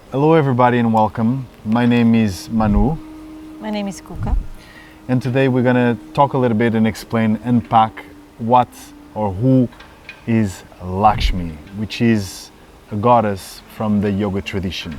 Hello everybody and welcome. My name is Manu, My name is Cuca. and today we're gonna talk a little bit and explain, unpack what or who is Lakshmi, which is a goddess from the yoga tradition.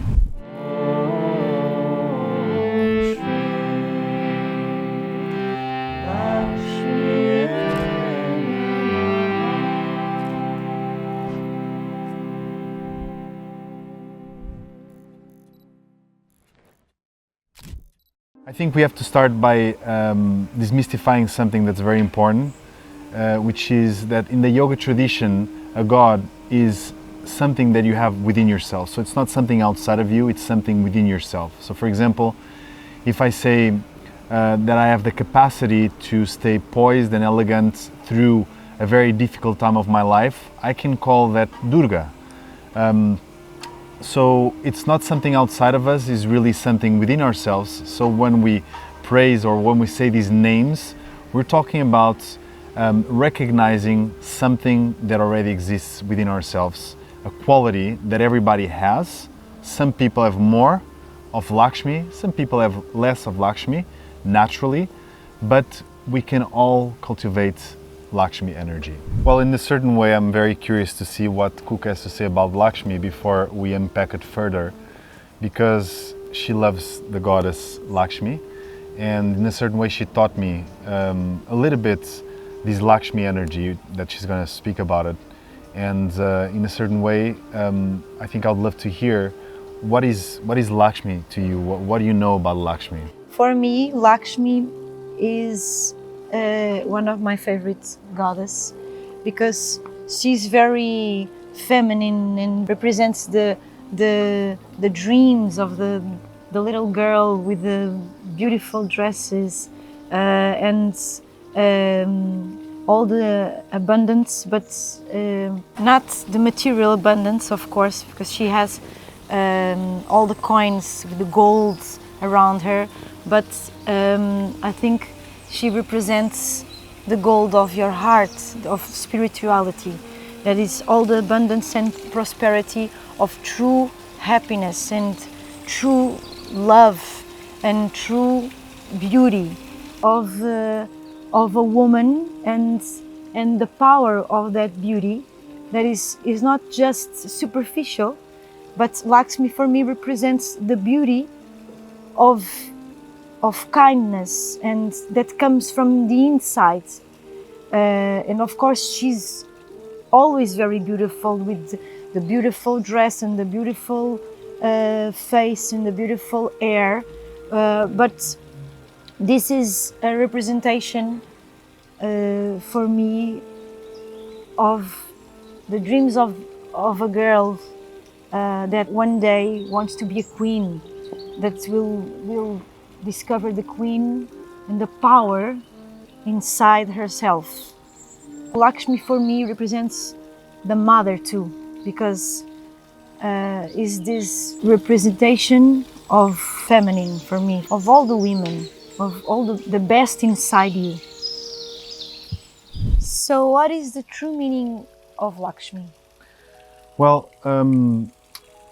I think we have to start by demystifying something that's very important, which is that in the yoga tradition, a god is something that you have within yourself. So it's not something outside of you, it's something within yourself. So for example, if I say that I have the capacity to stay poised and elegant through a very difficult time of my life, I can call that Durga. So it's not something outside of us, it's really something within ourselves. So when we praise or when we say these names, we're talking about recognizing something that already exists within ourselves, a quality that everybody has. Some people have more of Lakshmi, some people have less of Lakshmi naturally, but we can all cultivate Lakshmi energy. Well, in a certain way, I'm very curious to see what Cuca has to say about Lakshmi before we unpack it further, because she loves the goddess Lakshmi, and in a certain way she taught me a little bit this Lakshmi energy that she's going to speak about it. And in a certain way, I think I'd love to hear what is Lakshmi to you? What do you know about Lakshmi? For me, Lakshmi is one of my favorite goddess because she's very feminine and represents the dreams of the little girl with the beautiful dresses and all the abundance, but not the material abundance, of course, because she has all the coins with the gold around her, but I think she represents the gold of your heart, of spirituality. That is all the abundance and prosperity of true happiness and true love and true beauty of a woman, and the power of that beauty that is not just superficial, but Lakshmi for me represents the beauty of kindness, and that comes from the inside. And of course she's always very beautiful, with the beautiful dress and the beautiful face and the beautiful hair, but this is a representation for me of the dreams of a girl that one day wants to be a queen, that will discover the queen and the power inside herself. Lakshmi for me represents the mother too, because is this representation of feminine for me, of all the women, of all the best inside you. So what is the true meaning of Lakshmi? Well,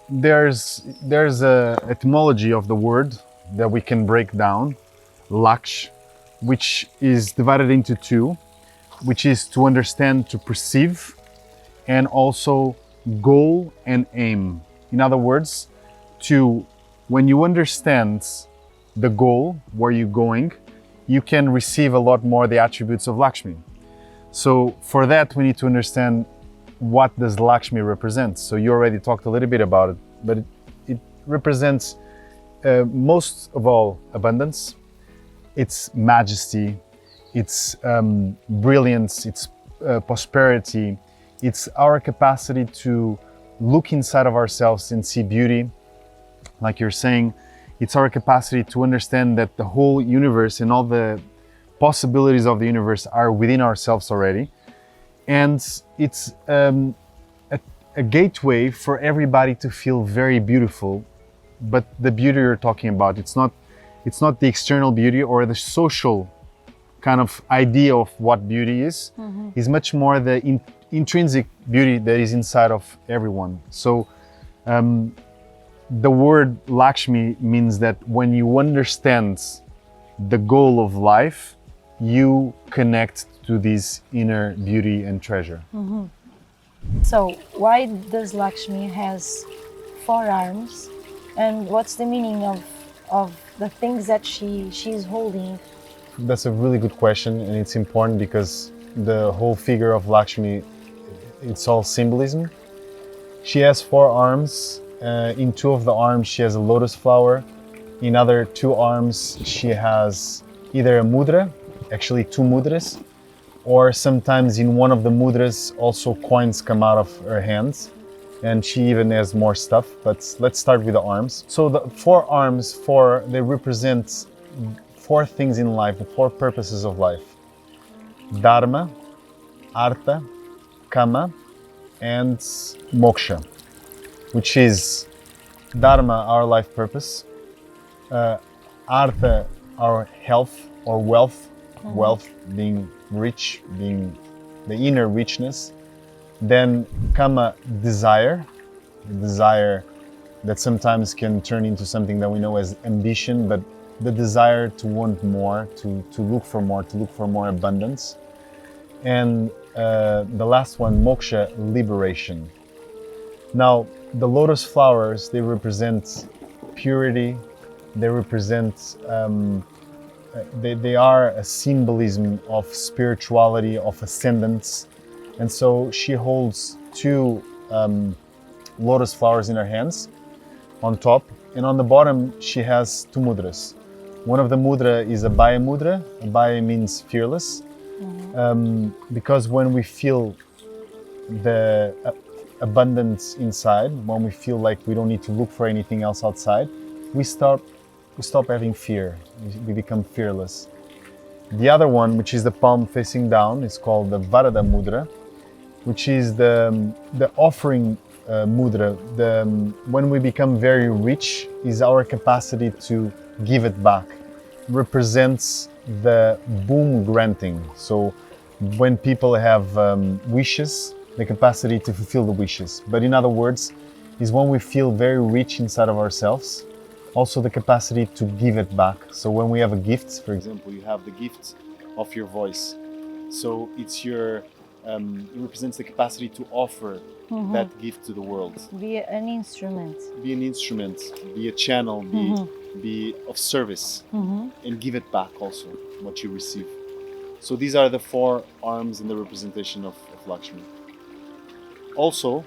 there's a etymology of the word that we can break down, Laksh, which is divided into two, which is to understand, to perceive, and also goal and aim. In other words, when you understand the goal, where you're going, you can receive a lot more the attributes of Lakshmi. So for that, we need to understand what does Lakshmi represent. So you already talked a little bit about it, but it represents most of all abundance, its majesty, its brilliance, its prosperity. It's our capacity to look inside of ourselves and see beauty, like you're saying. It's our capacity to understand that the whole universe and all the possibilities of the universe are within ourselves already. And it's a gateway for everybody to feel very beautiful. But the beauty you're talking about, it's not the external beauty or the social kind of idea of what beauty is. Mm-hmm. Is much more the intrinsic beauty that is inside of everyone. So The word Lakshmi means that when you understand the goal of life, you connect to this inner beauty and treasure. So why does Lakshmi has 4 arms, and what's the meaning of the things that she's holding? That's a really good question, and it's important because the whole figure of Lakshmi, it's all symbolism. She has 4 arms. In 2 of the arms, she has a lotus flower. In other 2 arms, she has either a mudra, actually 2 mudras, or sometimes in one of the mudras also coins come out of her hands, and she even has more stuff. But let's start with the arms. So the 4 arms, they represent 4 things in life, the 4 purposes of life: dharma, artha, kama, and moksha, which is dharma, our life purpose, artha, our health or wealth, wealth being rich, being the inner richness. Then kama, desire that sometimes can turn into something that we know as ambition, but the desire to want more, to look for more abundance. And the last one, moksha, liberation. Now, the lotus flowers, they represent purity, they represent, they are a symbolism of spirituality, of ascendance. And so she holds 2 lotus flowers in her hands on top, and on the bottom she has 2 mudras. One of the mudra is a Abhaya mudra. Abhaya means fearless, because when we feel the abundance inside, when we feel like we don't need to look for anything else outside, we stop having fear. We become fearless. The other one, which is the palm facing down, is called the Varada mudra, which is the offering mudra. When we become very rich, is our capacity to give it back. Represents the boon granting. So when people have wishes, the capacity to fulfill the wishes. But in other words, is when we feel very rich inside of ourselves, also the capacity to give it back. So when we have a gift, for example, you have the gift of your voice. So it's your, it represents the capacity to offer that gift to the world. Be an instrument. Be an instrument, be a channel, be of service, and give it back also, what you receive. So these are the 4 arms in the representation of Lakshmi. Also,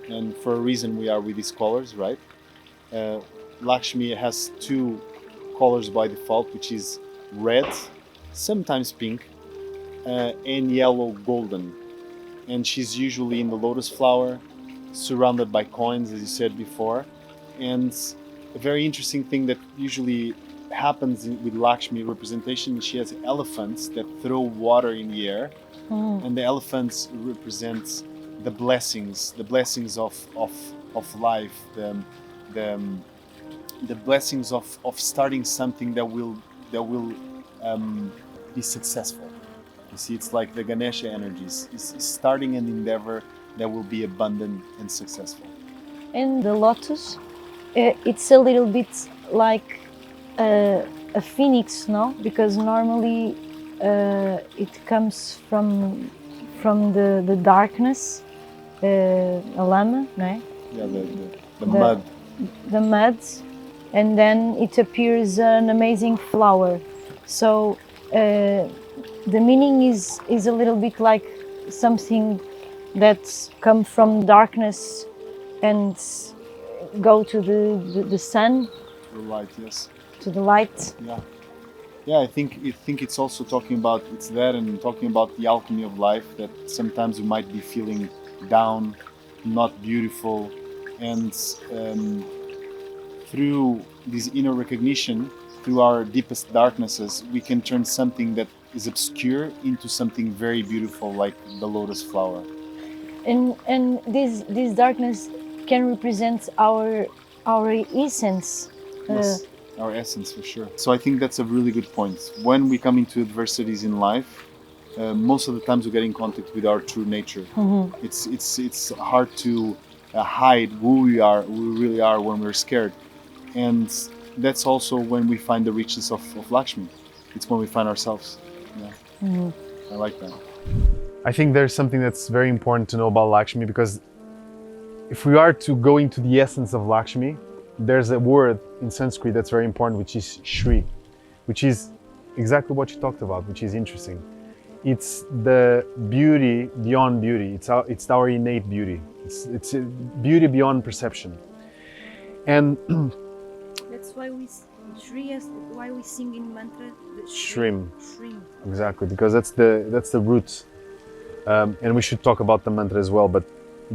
and for a reason we are with these colors, right? Lakshmi has 2 colors by default, which is red, sometimes pink, and yellow golden. And she's usually in the lotus flower, surrounded by coins, as you said before. And a very interesting thing that usually happens with Lakshmi representation, she has elephants that throw water in the air, and the elephants represent the blessings of life, the blessings of starting something that will be successful. You see, it's like the Ganesha energies. It's starting an endeavor that will be abundant and successful. And the lotus, it's a little bit like a phoenix, no? Because normally it comes from the darkness, a lama, no? Yeah, the mud. The mud, and then it appears an amazing flower. So the meaning is a little bit like something that's come from darkness and go to the sun. The light, yes. To the light. Yeah. I think it's also talking about it's that, and talking about the alchemy of life, that sometimes we might be feeling down, not beautiful, and through this inner recognition, through our deepest darknesses, we can turn something that is obscure into something very beautiful, like the lotus flower. And this darkness can represent our essence. Yes, our essence, for sure. So I think that's a really good point. When we come into adversities in life, most of the times we get in contact with our true nature. It's hard to hide who we really are when we're scared. And that's also when we find the riches of Lakshmi. It's when we find ourselves. Yeah. I like that. I think there's something that's very important to know about Lakshmi, because if we are to go into the essence of Lakshmi, there's a word in Sanskrit that's very important, which is Shri, which is exactly what you talked about, which is interesting. It's the beauty beyond beauty. It's our innate beauty. It's a beauty beyond perception. And that's why why we sing in mantra the Shrim. Shrim. Exactly, because that's the root. And we should talk about the mantra as well, but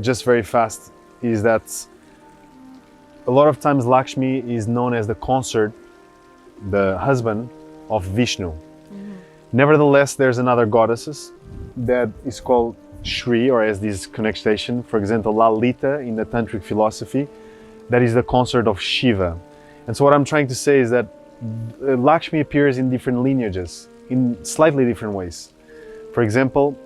just very fast is that a lot of times Lakshmi is known as the consort, the husband of Vishnu. Nevertheless, there's another goddesses that is called Shri, or has this connection. For example, Lalita in the tantric philosophy, that is the consort of Shiva. And so what I'm trying to say is that Lakshmi appears in different lineages, in slightly different ways. For example,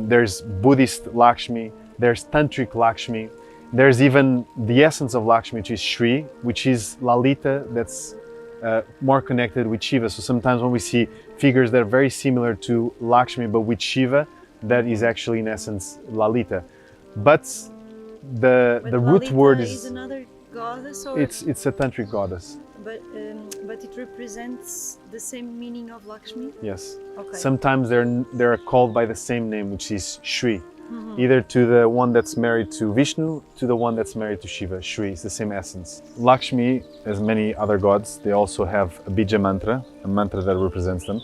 there's Buddhist Lakshmi, there's Tantric Lakshmi, there's even the essence of Lakshmi, which is Shri, which is Lalita, that's more connected with Shiva. So sometimes when we see figures that are very similar to Lakshmi, but with Shiva, that is actually in essence Lalita. But the root Lalita word is another goddess, or it's a tantric goddess. but it represents the same meaning of Lakshmi. Yes. Okay. Sometimes they're called by the same name, which is Shri. Either to the one that's married to Vishnu, to the one that's married to Shiva. Shri is the same essence. Lakshmi, as many other gods, they also have a bija mantra, a mantra that represents them.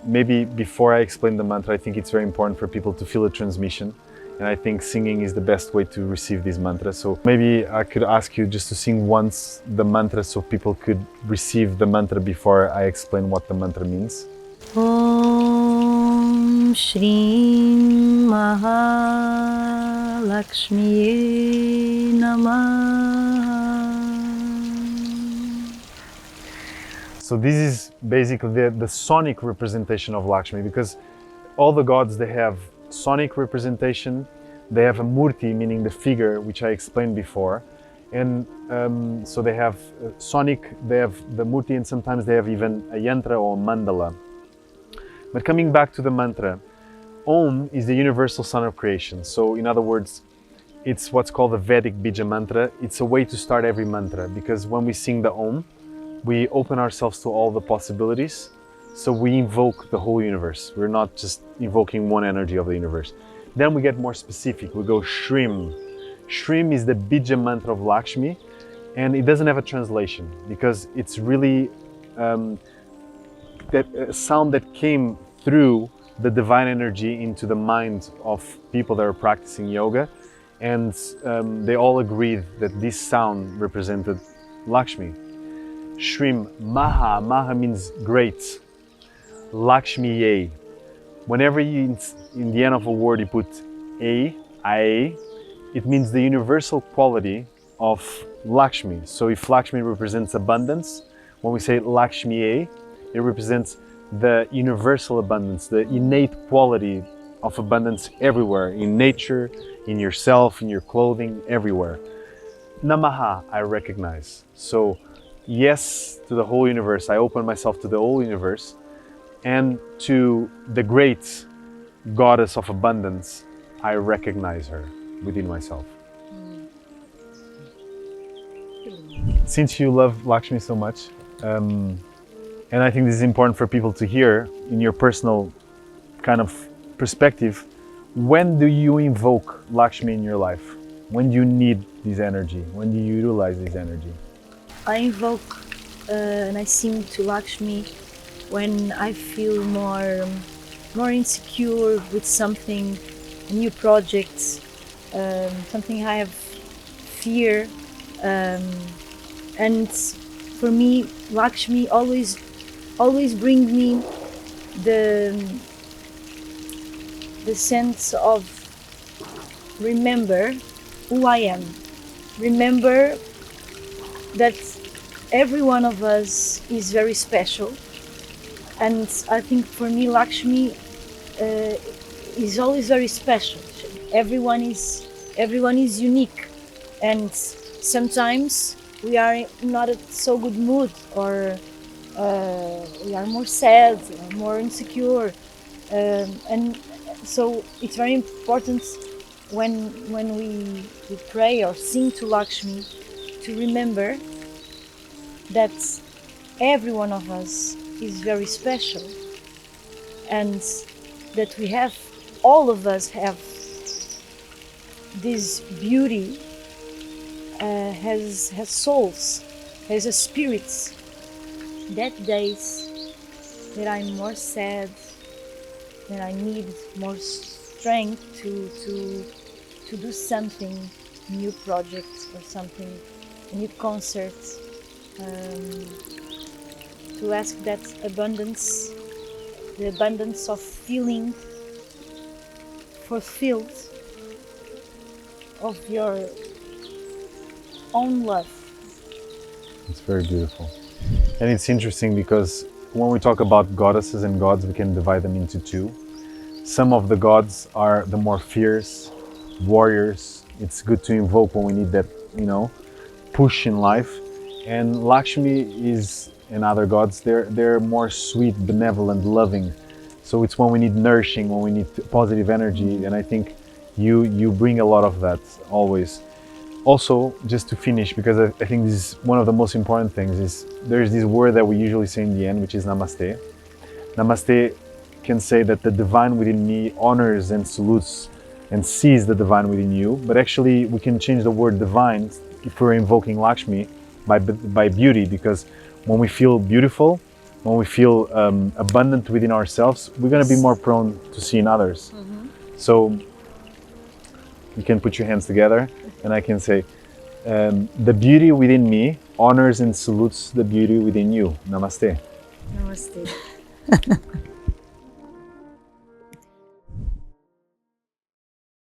Maybe before I explain the mantra, I think it's very important for people to feel a transmission. And I think singing is the best way to receive these mantras. So maybe I could ask you just to sing once the mantra so people could receive the mantra before I explain what the mantra means. Om Shri Mahalakshmi Namah. So this is basically the sonic representation of Lakshmi, because all the gods, they have sonic representation, they have a murti, meaning the figure, which I explained before, and so they have sonic, they have the murti, and sometimes they have even a yantra or a mandala. But coming back to the mantra, Om is the universal sun of creation. So in other words, it's what's called the Vedic bija mantra. It's a way to start every mantra, because when we sing the Om, we open ourselves to all the possibilities. So we invoke the whole universe. We're not just invoking one energy of the universe. Then we get more specific. We go Shrim. Shrim is the bija mantra of Lakshmi, and it doesn't have a translation, because it's really that sound that came through the divine energy into the mind of people that are practicing yoga, and they all agreed that this sound represented Lakshmi. Shrim Maha, Maha means great. Lakshmi Ye. Whenever you, in the end of a word, you put A, I, it means the universal quality of Lakshmi. So if Lakshmi represents abundance, when we say Lakshmi Ye, it represents the universal abundance, the innate quality of abundance everywhere, in nature, in yourself, in your clothing, everywhere. Namaha, I recognize. So yes to the whole universe. I open myself to the whole universe, and to the great goddess of abundance, I recognize her within myself. Since you love Lakshmi so much, and I think this is important for people to hear in your personal kind of perspective, when do you invoke Lakshmi in your life? When do you need this energy? When do you utilize this energy? I invoke and I sing to Lakshmi when I feel more insecure with something, a new project, something I have fear, and for me, Lakshmi always brings me the sense of remember who I am, remember that every one of us is very special. And I think for me, Lakshmi is always very special. Everyone is unique. And sometimes we are not at so good mood, or we are more sad, or more insecure, and so it's very important when we pray or sing to Lakshmi to remember that every one of us is very special, and that we have, all of us have this beauty, has souls, has a spirits. That days that I'm more sad, that I need more strength to do something, new project or something, a new concert, to ask that abundance, the abundance of feeling fulfilled of your own love. It's very beautiful. And it's interesting because when we talk about goddesses and gods, we can divide them into two. Some of the gods are the more fierce warriors. It's good to invoke when we need that, push in life. And Lakshmi is, and other gods, they're more sweet, benevolent, loving. So it's when we need nourishing, when we need positive energy, and I think you bring a lot of that always. Also, just to finish, because I think this is one of the most important things, is there's this word that we usually say in the end, which is namaste. Namaste can say that the divine within me honors and salutes and sees the divine within you, but actually we can change the word divine if we're invoking Lakshmi by beauty, because when we feel beautiful, when we feel abundant within ourselves, we're going to be more prone to see in others. So you can put your hands together and I can say, the beauty within me honors and salutes the beauty within you. Namaste. Namaste.